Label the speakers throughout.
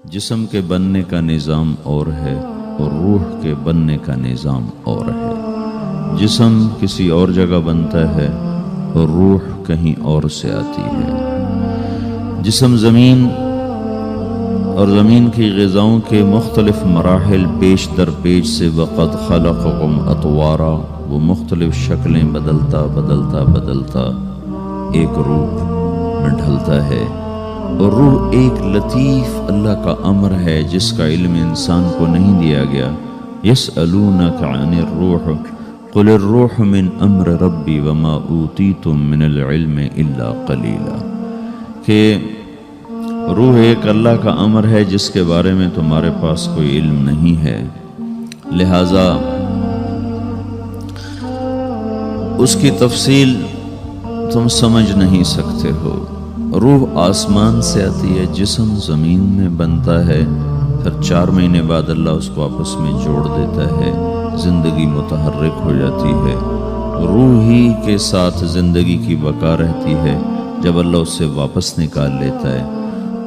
Speaker 1: جسم کے بننے کا نظام اور ہے اور روح کے بننے کا نظام اور ہے۔ جسم کسی اور جگہ بنتا ہے اور روح کہیں اور سے آتی ہے۔ جسم زمین اور زمین کی غذاؤں کے مختلف مراحل پیش در پیش سے وقد خلقکم اطوارا، وہ مختلف شکلیں بدلتا بدلتا بدلتا ایک روح میں ڈھلتا ہے، اور روح ایک لطیف اللہ کا امر ہے جس کا علم انسان کو نہیں دیا گیا۔ یسألونک عن الروح قل الروح من امر ربی وما اوتیتم من العلم الا قلیلا، کہ روح ایک اللہ کا امر ہے جس کے بارے میں تمہارے پاس کوئی علم نہیں ہے، لہذا اس کی تفصیل تم سمجھ نہیں سکتے ہو۔ روح آسمان سے آتی ہے، جسم زمین میں بنتا ہے، پھر 4 مہینے بعد اللہ اس کو آپس میں جوڑ دیتا ہے، زندگی متحرک ہو جاتی ہے۔ روح ہی کے ساتھ زندگی کی بقا رہتی ہے۔ جب اللہ اس سے واپس نکال لیتا ہے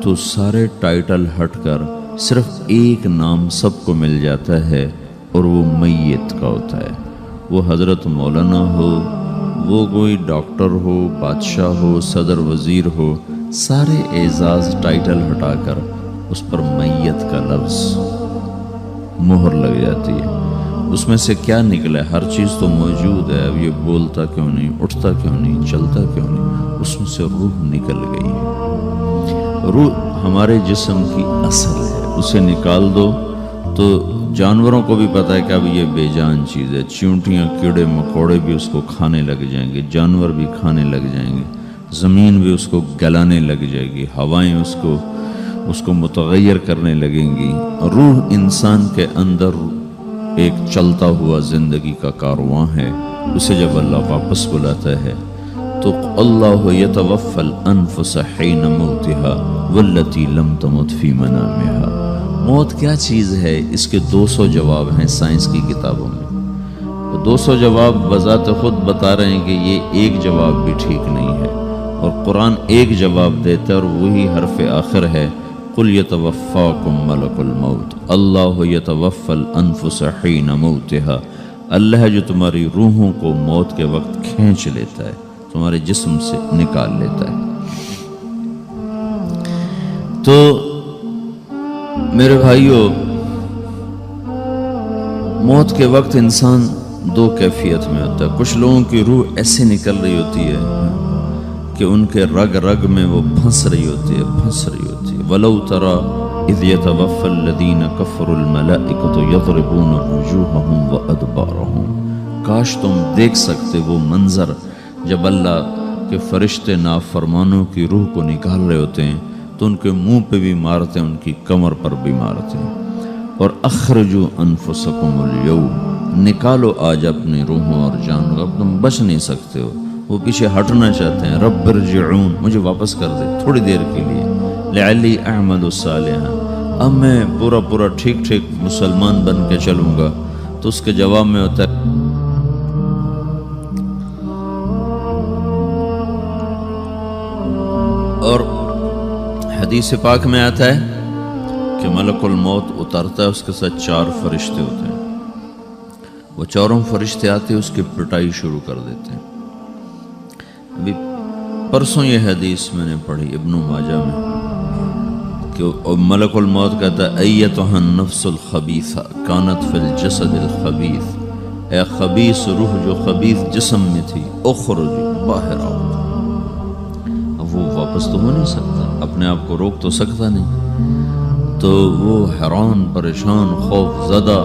Speaker 1: تو سارے ٹائٹل ہٹ کر صرف ایک نام سب کو مل جاتا ہے، اور وہ میت کا ہوتا ہے۔ وہ حضرت مولانا ہو، وہ کوئی ڈاکٹر ہو، بادشاہ ہو، صدر وزیر ہو، سارے اعزاز ٹائٹل ہٹا کر اس پر میت کا لفظ مہر لگ جاتی ہے۔ اس میں سے کیا نکلا ہے؟ ہر چیز تو موجود ہے، اب یہ بولتا کیوں نہیں، اٹھتا کیوں نہیں، چلتا کیوں نہیں؟ اس میں سے روح نکل گئی ہے۔ روح ہمارے جسم کی اصل ہے، اسے نکال دو تو جانوروں کو بھی پتہ ہے کہ اب یہ بے جان چیز ہے، چیونٹیاں کیڑے مکوڑے بھی اس کو کھانے لگ جائیں گے، جانور بھی کھانے لگ جائیں گے، زمین بھی اس کو گلانے لگ جائے گی، ہوائیں اس کو متغیر کرنے لگیں گی۔ روح انسان کے اندر ایک چلتا ہوا زندگی کا کارواں ہے۔ اسے جب اللہ واپس بلاتا ہے تو اللہ یتوفی الانفس حین موتها والتی لم تمت فی منامها۔ موت کیا چیز ہے؟ اس کے 200 جواب ہیں سائنس کی کتابوں میں۔ 200 جواب بذات خود بتا رہے ہیں کہ یہ ایک جواب بھی ٹھیک نہیں ہے، اور قرآن ایک جواب دیتا ہے اور وہی حرف آخر ہے، قل یتوفاکم ملک الموت اللہ یتوفی الانفس حین موتها۔ اللہ ہے جو تمہاری روحوں کو موت کے وقت کھینچ لیتا ہے، تمہارے جسم سے نکال لیتا ہے۔ تو میرے بھائیو، موت کے وقت انسان 2 کیفیت میں ہوتا ہے۔ کچھ لوگوں کی روح ایسے نکل رہی ہوتی ہے کہ ان کے رگ رگ میں وہ پھنس رہی ہوتی ہے۔ وَلَوْ تَرَى إِذْ يَتَوَفَّى الَّذِينَ كَفَرُوا الْمَلَائِكَةُ يَضْرِبُونَ وُجُوهَهُمْ وَأَدْبَارَهُمْ۔ کاش تم دیکھ سکتے وہ منظر جب اللہ کے فرشتے نافرمانوں کی روح کو نکال رہے ہوتے ہیں تو ان کے منہ پہ بھی مارتے ہیں، ان کی کمر پر بھی مارتے ہیں۔ اور اخرجوا انفسکم اليوم، نکالو آج اپنی روحوں اور جانوں، اب تم بچ نہیں سکتے ہو۔ وہ پیچھے ہٹنا چاہتے ہیں، رب ارجعون، مجھے واپس کر دے تھوڑی دیر کے لیے، لعلی اعمل صالحا، اب میں پورا ٹھیک مسلمان بن کے چلوں گا۔ تو اس کے جواب میں ہوتا ہے اور حدیث پاک میں آتا ہے کہ ملک الموت اترتا ہے، اس کے ساتھ 4 فرشتے ہوتے ہیں۔ وہ 4 فرشتے آتے ہیں، اس کی پٹائی شروع کر دیتے ہیں۔ ابھی پرسوں یہ حدیث میں نے پڑھی ابن ماجہ میں کہ ملک الموت کہتا ہے ایتھا النفس الخبیثہ کانت فی الجسد الخبیث، اے خبیث روح جو خبیث جسم میں تھی، اخرج، باہر آؤ۔ اب وہ واپس تو ہو نہیں سکتا، اپنے آپ کو روک تو سکتا نہیں، تو وہ حیران پریشان خوف زدہ،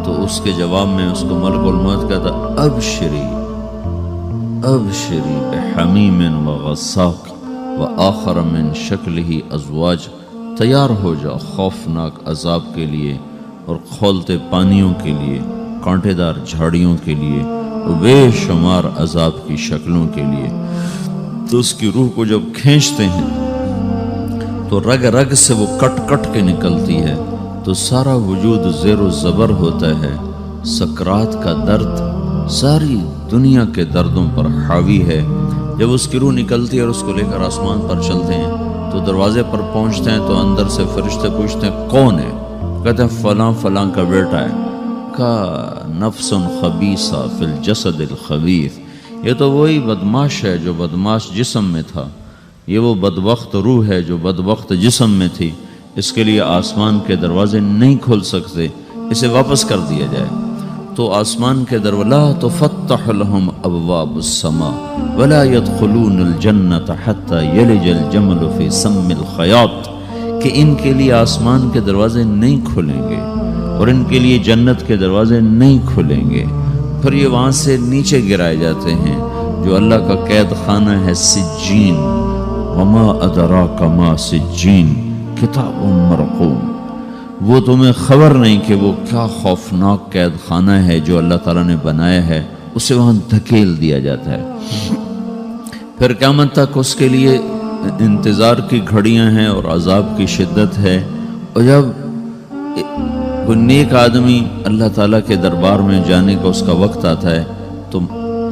Speaker 1: تو اس کے جواب میں اس کو ملک الموت کہتا ابشری بحمیم وغساق وآخر من شکلہ ازواج، تیار ہو جا خوفناک عذاب کے لیے اور کھولتے پانیوں کے لیے، کانٹے دار جھاڑیوں کے لیے، بے شمار عذاب کی شکلوں کے لیے۔ تو اس کی روح کو جب کھینچتے ہیں تو رگ رگ سے وہ کٹ کے نکلتی ہے، تو سارا وجود زیر و زبر ہوتا ہے۔ سکرات کا درد ساری دنیا کے دردوں پر حاوی ہے۔ جب اس کی روح نکلتی ہے اور اس کو لے کر آسمان پر چلتے ہیں تو دروازے پر پہنچتے ہیں تو اندر سے فرشتے پوچھتے ہیں کون ہے؟ کہتے ہیں فلاں فلاں کا بیٹا ہے۔ کا نفس خبیثہ فی الجسد الخبیث، یہ تو وہی بدماش ہے جو بدماش جسم میں تھا، یہ وہ بدبخت روح ہے جو بدبخت جسم میں تھی، اس کے لیے آسمان کے دروازے نہیں کھل سکتے، اسے واپس کر دیا جائے۔ تو آسمان کے دروازے لا تفتح لهم ابواب السماء ولا يدخلون الجنة حتى يلج الجمل في سم الخياط، کہ ان کے لیے آسمان کے دروازے نہیں کھلیں گے اور ان کے لیے جنت کے دروازے نہیں کھلیں گے، پھر یہ وہاں سے نیچے گرائے جاتے ہیں جو اللہ کا قید خانہ ہے سجین۔ وما ادراک ما سجین کتاب مرقوم، وہ تمہیں خبر نہیں کہ وہ کیا خوفناک قید خانہ ہے جو اللہ تعالیٰ نے بنایا ہے، اسے وہاں دھکیل دیا جاتا ہے۔ پھر قیامت تک اس کے لیے انتظار کی گھڑیاں ہیں اور عذاب کی شدت ہے۔ اور جب کوئی نیک آدمی اللہ تعالیٰ کے دربار میں جانے کا اس کا وقت آتا ہے تو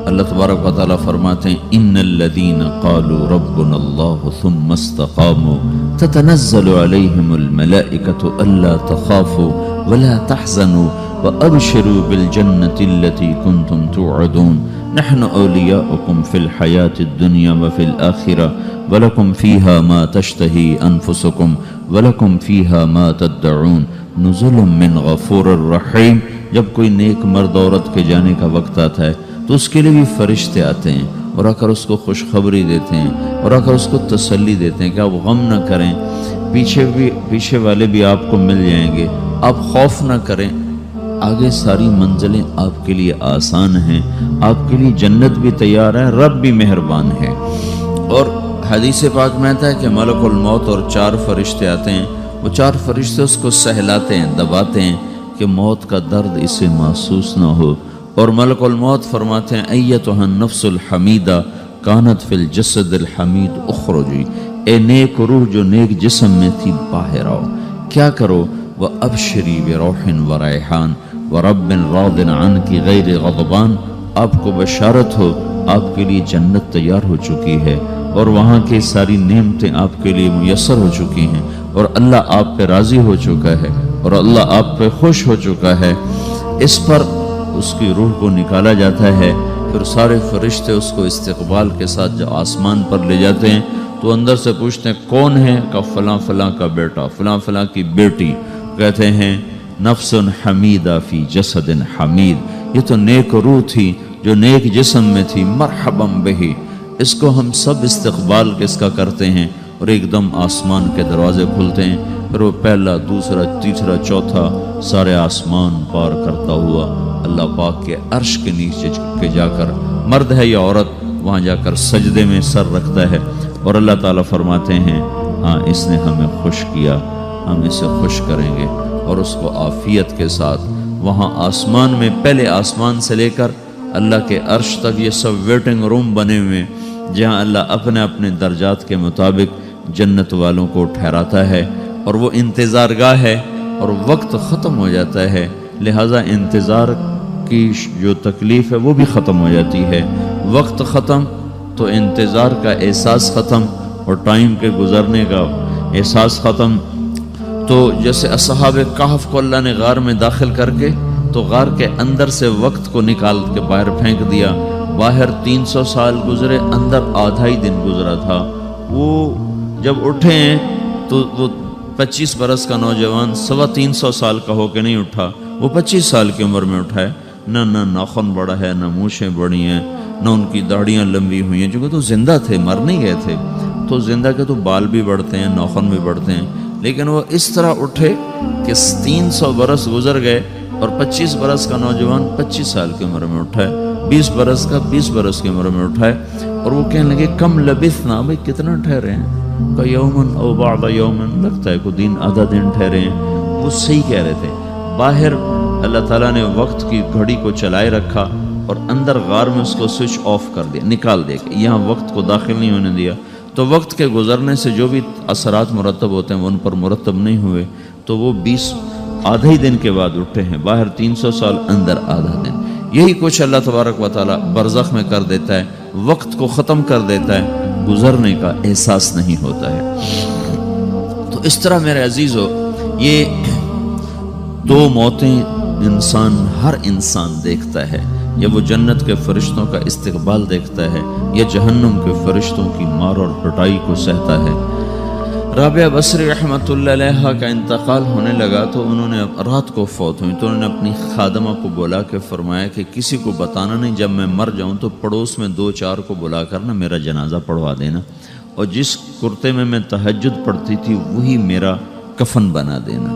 Speaker 1: اللہ تبارک و تعالیٰ فرماتے ہیں ان الذین قالوا ربنا اللہ ثم استقاموا تتنزل علیہم الملائکۃ الا تخافوا ولا تحزنوا وابشروا بالجنۃ التي كنتم توعدون نحن اولیاؤکم فی الحیاۃ الدنیا وفی الآخرہ ولکم فیہا ما تشتہی انفسکم ولکم فیہا ما تدعون نزل من غفور الرحیم۔ جب کوئی نیک مرد عورت کے جانے کا وقت آتا ہے تو اس کے لیے بھی فرشتے آتے ہیں اور آ کر اس کو خوشخبری دیتے ہیں اور آ کر اس کو تسلی دیتے ہیں کہ آپ غم نہ کریں، پیچھے والے بھی آپ کو مل جائیں گے، آپ خوف نہ کریں، آگے ساری منزلیں آپ کے لیے آسان ہیں، آپ کے لیے جنت بھی تیار ہے، رب بھی مہربان ہے۔ اور حدیث پاک میں آتا ہے کہ ملک الموت اور 4 فرشتے آتے ہیں، وہ 4 فرشتے اس کو سہلاتے ہیں، دباتے ہیں کہ موت کا درد اسے محسوس نہ ہو، اور ملک الموت فرماتے ہیں ایتھا النفس الحمیدہ کانت فی الجسد الحمید اخرجی، اے نیک روح جو نیک جسم میں تھی باہر آؤ، کیا کرو؟ وَأَبْشِرِي بِرَوْحٍ وَرَيْحَانٍ وَرَبٍّ رَاضٍ عَنْكِ غَيْرِ غَضْبَانٍ، آپ کو بشارت ہو آپ کے لیے جنت تیار ہو چکی ہے اور وہاں کی ساری نعمتیں آپ کے لیے میسر ہو چکی ہیں اور اللہ آپ پہ راضی ہو چکا ہے اور اللہ آپ پہ خوش ہو چکا ہے۔ اس پر اس کی روح کو نکالا جاتا ہے، پھر سارے فرشتے اس کو استقبال کے ساتھ جو آسمان پر لے جاتے ہیں تو اندر سے پوچھتے ہیں کون ہے؟ کہ فلاں فلاں کا بیٹا، فلاں فلاں کی بیٹی۔ کہتے ہیں نفس حمیدہ فی جسد حمید، یہ تو نیک روح تھی جو نیک جسم میں تھی، مرحبا بہی، اس کو ہم سب استقبال کس کا کرتے ہیں، اور ایک دم آسمان کے دروازے کھلتے ہیں، پھر وہ پہلا دوسرا تیسرا چوتھا سارے آسمان پار کرتا ہوا اللہ پاک کے عرش کے نیچے کے جا کر، مرد ہے یا عورت، وہاں جا کر سجدے میں سر رکھتا ہے اور اللہ تعالیٰ فرماتے ہیں ہاں اس نے ہمیں خوش کیا، ہم اسے خوش کریں گے، اور اس کو عافیت کے ساتھ وہاں آسمان میں، پہلے آسمان سے لے کر اللہ کے عرش تک یہ سب ویٹنگ روم بنے ہوئے جہاں اللہ اپنے اپنے درجات کے مطابق جنت والوں کو ٹھہراتا ہے، اور وہ انتظار گاہ ہے اور وقت ختم ہو جاتا ہے، لہٰذا انتظار کی جو تکلیف ہے وہ بھی ختم ہو جاتی ہے۔ وقت ختم تو انتظار کا احساس ختم اور ٹائم کے گزرنے کا احساس ختم۔ تو جیسے اصحاب کہف کو اللہ نے غار میں داخل کر کے تو غار کے اندر سے وقت کو نکال کے باہر پھینک دیا، باہر 300 سال گزرے، اندر آدھا ہی دن گزرا تھا۔ وہ جب اٹھے ہیں تو وہ 25 برس کا نوجوان 325 سال کا ہو کے نہیں اٹھا، وہ 25 سال کی عمر میں اٹھا ہے، نہ ناخن بڑا ہے، نہ مونچھیں بڑی ہیں، نہ ان کی داڑیاں لمبی ہوئی ہیں، چونکہ تو زندہ تھے، مر نہیں گئے تھے، تو زندہ کے تو بال بھی بڑھتے ہیں، ناخن بھی بڑھتے ہیں، لیکن وہ اس طرح اٹھے کہ 300 برس گزر گئے اور 25 برس کا نوجوان 25 سال کی عمر میں اٹھا ہے، 20 برس کا 20 برس کی عمر میں اٹھا ہے، اور وہ کہنے لگے کم لبثنا، بھائی کتنا ٹھہرے ہیں؟ کہ یومن او بعد یومن، لگتا ہے کوئی دن آدھا دن ٹھہرے ہیں۔ وہ صحیح کہہ رہے تھے، باہر اللہ تعالیٰ نے وقت کی گھڑی کو چلائے رکھا اور اندر غار میں اس کو سوئچ آف کر دیا، نکال دیا کہ یہاں وقت کو داخل نہیں ہونے دیا، تو وقت کے گزرنے سے جو بھی اثرات مرتب ہوتے ہیں وہ ان پر مرتب نہیں ہوئے، تو وہ 20 آدھے ہی دن کے بعد اٹھے ہیں، باہر 300 سال، اندر آدھا دن۔ یہی کچھ اللہ تبارک و تعالیٰ برزخ میں کر دیتا ہے، وقت کو ختم کر دیتا ہے، گزرنے کا احساس نہیں ہوتا ہے۔ اس طرح میرے عزیزو یہ دو موتیں ہر انسان دیکھتا ہے، یا وہ جنت کے فرشتوں کا استقبال دیکھتا ہے یا جہنم کے فرشتوں کی مار اور پٹائی کو سہتا ہے۔ رابعہ بصری رحمۃ اللہ علیہ کا انتقال ہونے لگا تو انہوں نے رات کو فوت ہوئی تو انہوں نے اپنی خادمہ کو بلا کے فرمایا کہ کسی کو بتانا نہیں، جب میں مر جاؤں تو پڑوس میں 2-4 کو بلا کر نا میرا جنازہ پڑھوا دینا، اور جس کرتے میں تہجد پڑھتی تھی وہی میرا کفن بنا دینا،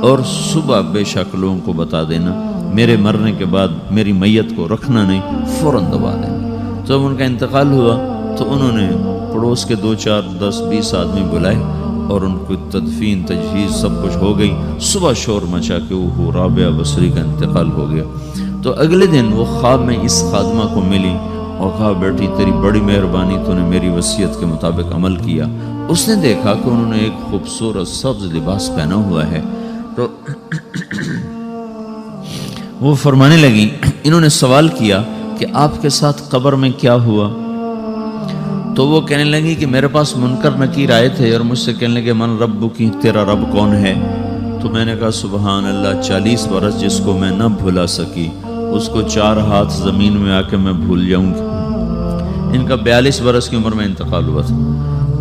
Speaker 1: اور صبح بے شک لوگوں کو بتا دینا میرے مرنے کے بعد میری میت کو رکھنا نہیں، فوراً دبا دینا۔ جب ان کا انتقال ہوا تو انہوں نے پڑوس کے 2-4-10-20 آدمی بلائے اور ان کو تدفین تجہیز سب کچھ ہو گئی۔ صبح شور مچا کہ وہ رابعہ بصری کا انتقال ہو گیا۔ تو اگلے دن وہ خواب میں اس خادمہ کو ملی اور کہا بیٹی تیری بڑی مہربانی، تو نے میری وصیت کے مطابق عمل کیا۔ اس نے دیکھا کہ انہوں نے ایک خوبصورت سبز لباس پہنا ہوا ہے، تو وہ فرمانے لگی، انہوں نے سوال کیا کہ آپ کے ساتھ قبر میں کیا ہوا؟ تو وہ کہنے لگی کہ میرے پاس منکر نکیر آئے تھے اور مجھ سے کہنے لگے من رب کی، تیرا رب کون ہے؟ تو میں نے کہا سبحان اللہ، 40 برس جس کو میں نہ بھلا سکی اس کو 4 ہاتھ زمین میں آ کے میں بھول جاؤں گی۔ ان کا 42 برس کی عمر میں انتقال ہوا تھا۔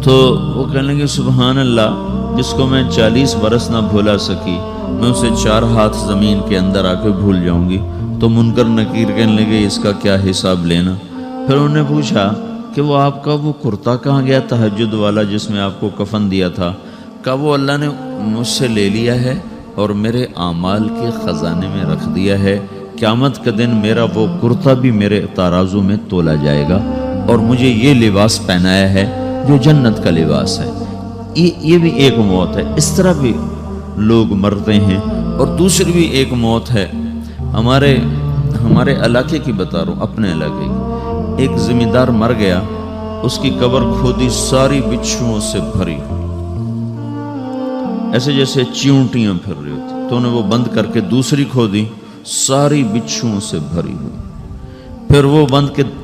Speaker 1: تو وہ کہنے لگے سبحان اللہ، جس کو میں 40 برس نہ بھولا سکی میں اسے 4 ہاتھ زمین کے اندر آ کے بھول جاؤں گی۔ تو منکر نکیر کہنے لگے اس کا کیا حساب لینا؟ پھر انہوں نے پوچھا کہ وہ آپ کا وہ کرتا کہاں گیا تہجد والا جس میں آپ کو کفن دیا تھا؟ کہا وہ اللہ نے مجھ سے لے لیا ہے اور میرے اعمال کے خزانے میں رکھ دیا ہے، قیامت کے دن میرا وہ کرتا بھی میرے ترازو میں تولا جائے گا، اور مجھے یہ لباس پہنایا ہے جو جنت کا لباس ہے۔ یہ بھی ایک موت ہے، اس طرح بھی لوگ مرتے ہیں۔ اور دوسری بھی ایک موت ہے، ہمارے علاقے کی بتا رہا ہوں، اپنے علاقے کی۔ ایک زمیندار مر گیا، اس کی قبر کھودی ساری بچھوؤں سے بھری، ایسے جیسے چیونٹیاں پھر رہی ہوتی، تو انہیں وہ بند کر کے دوسری کھودی، ساری بچھوؤں سے بھری ہوئی، پھر وہ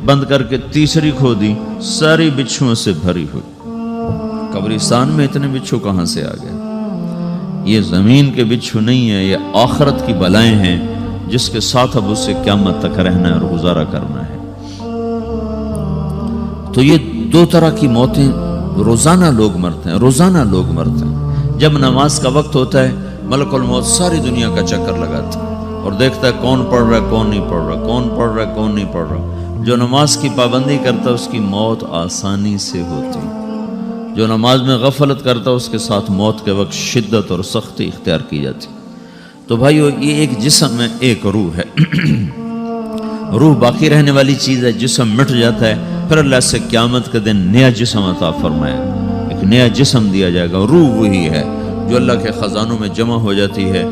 Speaker 1: بند کر کے تیسری کھودی، ساری بچھوؤں سے بھری ہوئی۔ قبرستان میں اتنے بچھو کہاں سے آ گئے؟ یہ زمین کے بچھو نہیں ہے، یہ آخرت کی بلائیں ہیں جس کے ساتھ اب اس سے قیامت تک رہنا ہے اور گزارا کرنا ہے۔ تو یہ 2 طرح کی موتیں روزانہ لوگ مرتے ہیں، روزانہ لوگ مرتے ہیں۔ جب نماز کا وقت ہوتا ہے ملک الموت ساری دنیا کا چکر لگاتا ہے اور دیکھتا ہے کون پڑھ رہا ہے کون نہیں پڑھ رہا، کون پڑھ رہا ہے کون نہیں پڑھ رہا۔ جو نماز کی پابندی کرتا ہے اس کی موت آسانی سے ہوتی، جو نماز میں غفلت کرتا ہے اس کے ساتھ موت کے وقت شدت اور سختی اختیار کی جاتی۔ تو بھائیو یہ ایک جسم ہے، ایک روح ہے۔ روح باقی رہنے والی چیز ہے، جسم مٹ جاتا ہے، پھر اللہ سے قیامت کے دن نیا جسم عطا فرمائے گا، ایک نیا جسم دیا جائے گا۔ روح وہی ہے جو اللہ کے خزانوں میں جمع ہو جاتی ہے۔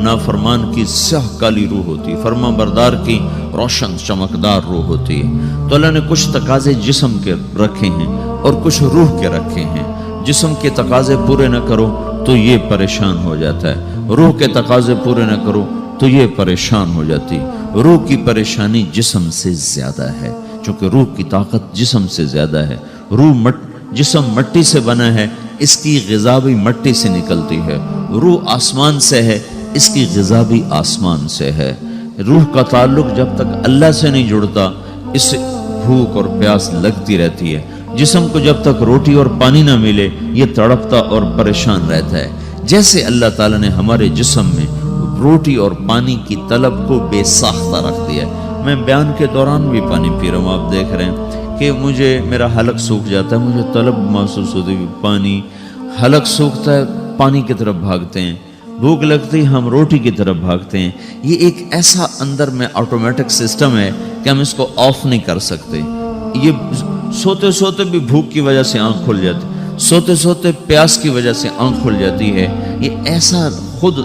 Speaker 1: نافرمان کی سیاہ کالی روح ہوتی ہے، فرما بردار کی روشن چمکدار روح ہوتی ہے۔ تو اللہ نے کچھ تقاضے جسم کے رکھے ہیں اور کچھ روح کے رکھے ہیں۔ جسم کے تقاضے پورے نہ کرو تو یہ پریشان ہو جاتا ہے، روح کے تقاضے پورے نہ کرو تو یہ پریشان ہو جاتی۔ روح کی پریشانی جسم سے زیادہ ہے، چونکہ روح کی طاقت جسم سے زیادہ ہے۔ جسم مٹی سے بنا ہے، اس کی غذا بھی مٹی سے نکلتی ہے۔ روح آسمان سے ہے، اس کی غذا بھی آسمان سے ہے۔ روح کا تعلق جب تک اللہ سے نہیں جڑتا اس سے بھوک اور پیاس لگتی رہتی ہے۔ جسم کو جب تک روٹی اور پانی نہ ملے یہ تڑپتا اور پریشان رہتا ہے۔ جیسے اللہ تعالیٰ نے ہمارے جسم میں روٹی اور پانی کی طلب کو بے ساختہ رکھ دیا ہے۔ میں بیان کے دوران بھی پانی پی رہا ہوں، آپ دیکھ رہے ہیں کہ میرا حلق سوکھ جاتا ہے، مجھے طلب محسوس ہوتی ہے پانی، حلق سوکھتا ہے پانی کی طرف بھاگتے ہیں، بھوک لگتی ہم روٹی کی طرف بھاگتے ہیں۔ یہ ایک ایسا اندر میں آٹومیٹک سسٹم ہے کہ ہم اس کو آف نہیں کر سکتے۔ یہ سوتے سوتے بھی بھوک کی وجہ سے آنکھ کھل جاتی، سوتے سوتے پیاس کی وجہ سے آنکھ کھل جاتی ہے۔ یہ ایسا خود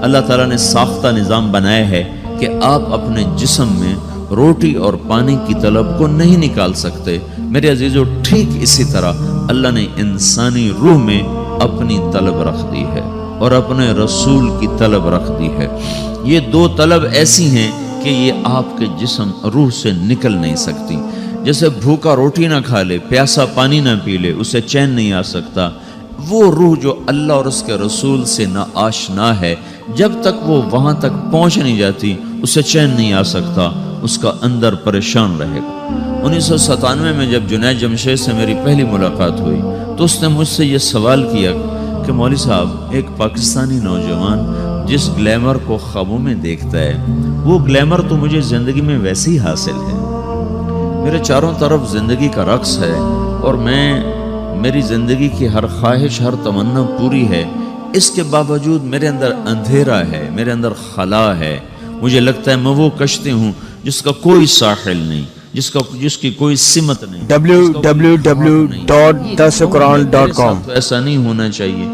Speaker 1: اللہ تعالیٰ نے ساختہ نظام بنایا ہے کہ آپ اپنے جسم میں روٹی اور پانی کی طلب کو نہیں نکال سکتے۔ میرے عزیزو ٹھیک اسی طرح اللہ نے انسانی روح میں اپنی طلب رکھ دی ہے اور اپنے رسول کی طلب رکھ دی ہے۔ یہ 2 طلب ایسی ہیں کہ یہ آپ کے جسم روح سے نکل نہیں سکتی۔ جیسے بھوکا روٹی نہ کھا لے، پیاسا پانی نہ پی لے، اسے چین نہیں آ سکتا، وہ روح جو اللہ اور اس کے رسول سے نا آشنا ہے، جب تک وہ وہاں تک پہنچ نہیں جاتی اسے چین نہیں آ سکتا، اس کا اندر پریشان رہے گا۔ 1997 میں جب جنید جمشید سے میری پہلی ملاقات ہوئی تو اس نے مجھ سے یہ سوال کیا کہ مولوی صاحب، ایک پاکستانی نوجوان جس گلیمر کو خوابوں میں دیکھتا ہے، وہ گلیمر تو مجھے زندگی میں ویسے ہی حاصل ہے، میرے چاروں طرف زندگی کا رقص ہے اور میری زندگی کی ہر خواہش، ہر تمنا پوری ہے، اس کے باوجود میرے اندر اندھیرا ہے، میرے اندر خلا ہے، مجھے لگتا ہے میں وہ کشتی ہوں جس کا کوئی ساحل نہیں، جس کی کوئی سمت نہیں۔
Speaker 2: www.dasquran.com
Speaker 1: تو ایسا نہیں ہونا چاہیے۔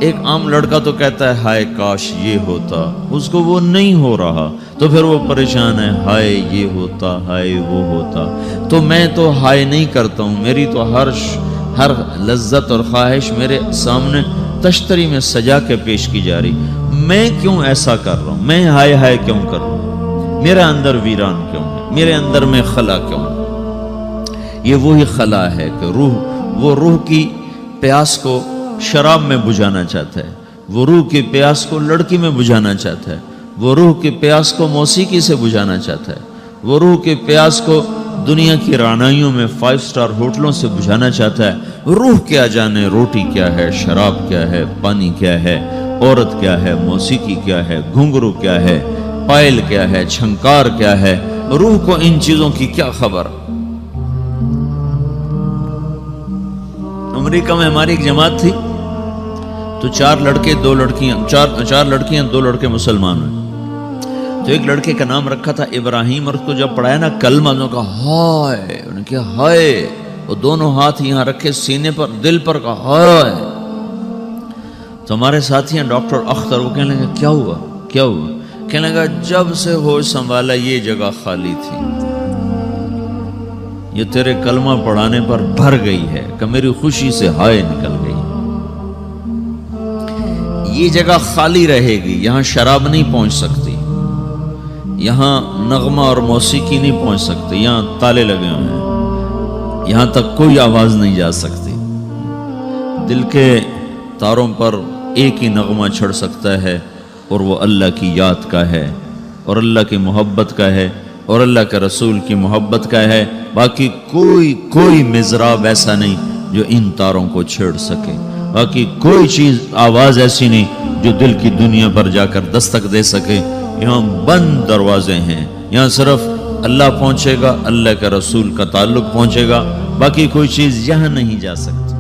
Speaker 1: ایک عام لڑکا تو کہتا ہے ہائے کاش یہ ہوتا، اس کو وہ نہیں ہو رہا تو پھر وہ پریشان ہے، ہائے یہ ہوتا، ہائے وہ ہوتا۔ تو میں تو ہائے نہیں کرتا ہوں، میری تو ہر لذت اور خواہش میرے سامنے تشتری میں سجا کے پیش کی جا رہی، میں کیوں ایسا کر رہا ہوں؟ میں ہائے ہائے کیوں کر رہا ہوں؟ میرے اندر ویران کیوں ہے؟ میرے اندر میں خلا کیوں ہے؟ یہ وہی خلا ہے کہ وہ روح کی پیاس کو شراب میں بجھانا چاہتا ہے، وہ روح کی پیاس کو لڑکی میں بجھانا چاہتا ہے، وہ روح کی پیاس کو موسیقی سے بجھانا چاہتا ہے، وہ روح کی پیاس کو دنیا کی رعنائیوں میں 5 سٹار ہوٹلوں سے بجھانا چاہتا ہے۔ روح کیا جانے روٹی کیا ہے، شراب کیا ہے، پانی کیا ہے، عورت کیا ہے، موسیقی کیا ہے، گھنگرو کیا ہے، پائل کیا ہے، چھنکار کیا ہے، روح کو ان چیزوں کی کیا خبر؟ امریکہ میں ہماری ایک جماعت تھی تو 4 لڑکے 2 لڑکیاں، 4 لڑکیاں 2 لڑکے مسلمان ہوئے۔ تو ایک لڑکے کا نام رکھا تھا ابراہیم، اور اس کو جب پڑھایا نا کلمہ، انہوں نے کہا ہائے، انہوں نے کہا ہائے، وہ دونوں ہاتھ یہاں رکھے سینے پر، دل پر، کہا ہائے۔ تو ہمارے ساتھی ہیں ڈاکٹر اختر، وہ کہنے لگا کیا ہوا کیا ہوا؟ کہنے لگا جب سے ہوش سنبھالا یہ جگہ خالی تھی، یہ تیرے کلمہ پڑھانے پر بھر گئی ہے کہ میری خوشی سے ہائے نکل گئی۔ یہ جگہ خالی رہے گی، یہاں شراب نہیں پہنچ سکتی، یہاں نغمہ اور موسیقی نہیں پہنچ سکتی، یہاں تالے لگے ہوئے ہیں، یہاں تک کوئی آواز نہیں جا سکتی۔ دل کے تاروں پر ایک ہی نغمہ چڑھ سکتا ہے اور وہ اللہ کی یاد کا ہے، اور اللہ کی محبت کا ہے، اور اللہ کے رسول کی محبت کا ہے۔ باقی کوئی مزراب ایسا نہیں جو ان تاروں کو چھیڑ سکے، باقی کوئی چیز، آواز ایسی نہیں جو دل کی دنیا پر جا کر دستک دے سکے۔ یہاں بند دروازے ہیں، یہاں صرف اللہ پہنچے گا، اللہ کے رسول کا تعلق پہنچے گا، باقی کوئی چیز یہاں نہیں جا سکتی۔